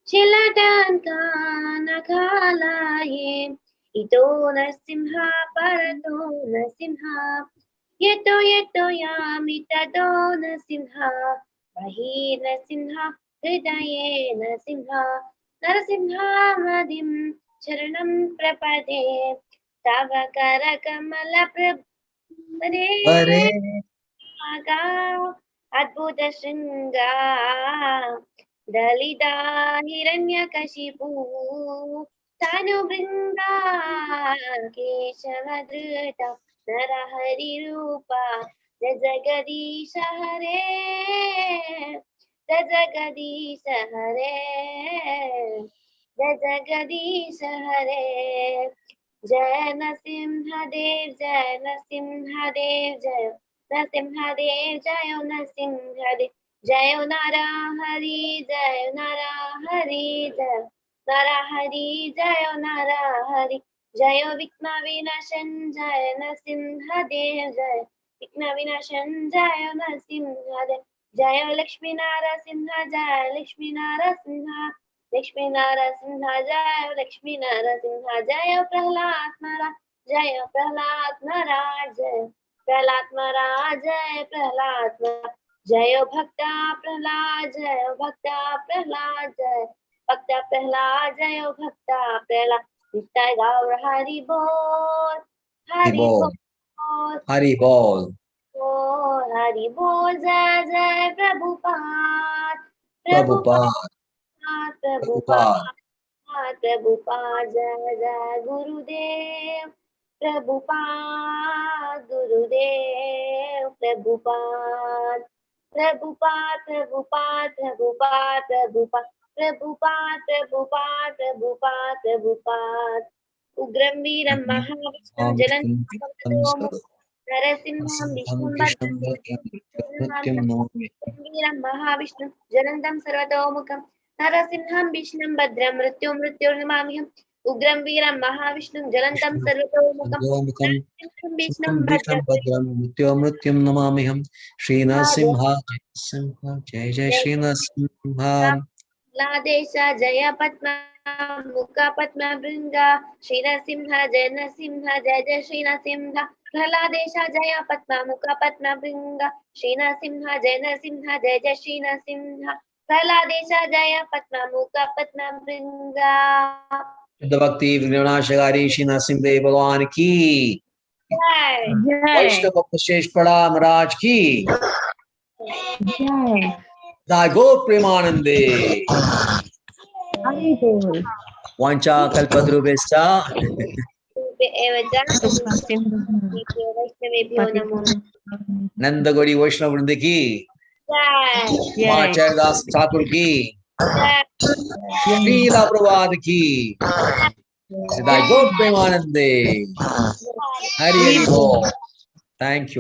शिलटङ्कानकालाये इतो नरसिंह परतो नरसिंह यतो यतो यामि ततो नरसिंह बहिर्नरसिंह हृदये नरसिंह नरसिंहामदिं शरणं प्रपदे तव करकमलप्रभरे Hare अद्भुत शृंगा दलिता हिरण्यकशिपु तनुभृङ्गा केशवधृता नरहरिरूपा जगदीश हरे जगदीश हरे जगदीश हरे जय नरसिंहदेव जय नरसिंहदेव जय नरसिंहदेव जय नरसिंहदेव जय नरहरि जय नरहरि जय नरहरि जय नरहरि जय विघ्न विनाशन जय नरसिंहदेव जय विघ्न विनाशन जय नरसिंहदेव जय लक्ष्मी नरसिंह जय लक्ष्मी नरसिंह लक्ष्मी नरसिंह जय लक्ष्मी नरसिंह जय प्रह्लाद महाराज जय प्रह्लाद महाराज जय प्रह्लाद महाराज जय प्रह्लाद महाराज जय भक्ता प्रह्लाद जय भक्ता प्रह्लाद जय भक्ता प्रह्लाद जय भक्ता प्रह्लाद नित्य गौर हरि बोल हरि Bol. बोल Hari Bol. हरि बोल जय जय प्रभुपाद Prabhupada. प्रभुपाद प्रभुपाद जय जय गुरुदेव प्रभुपाद गुरुदेव प्रभुपाद प्रभुपाद प्रभुपाद प्रभुपाद प्रभुपाद प्रभुपाद प्रभुपाद प्रभुपाद प्रभुपाद उग्रं वीरं महाविष्णुं जलन्तं नरसिंहं विष्णुं वीरं महाविष्णुं ज्वलन्तं सर्वतोमुखं नरसिंहं विष्णुं भद्रं मृत्युर्नमाम्यहम् उग्रं वीरं महाविष्णुं ज्वलन्तं सर्वतोमुखं नरसिंहं विष्णुं भद्रं Mrityum namamiham. Shri Narasimha. Jai Jai Shri Narasimha. लादेश जय पद्म मुख पद्म भृंगा श्री नरसिंह जय नरसिंह जय जय श्री नरसिंह प्रह्लादेश जय पद्म मुख पद्म भृंगा श्री नरसिंह जय नरसिंह जय जय श्री नरसिंह प्रह्लादेश जय पद्म मुख पद्म भृंगा The Bhakti Vinashagari Shri Narasimha Bhagwan ki. जय Vaishnava Shesh Pada Maharaj ki. जय Dago Premanande. हरि बोल Vancha Kalpadrubhescha. एव च वैष्णवेभ्यो नमो Nandagori Vaishnava Vrinda ki. जय Acharya Das Thakur ki. जय Srila Prabhupada ki. Dago Premanande. Hari Hari Bol. Thank you.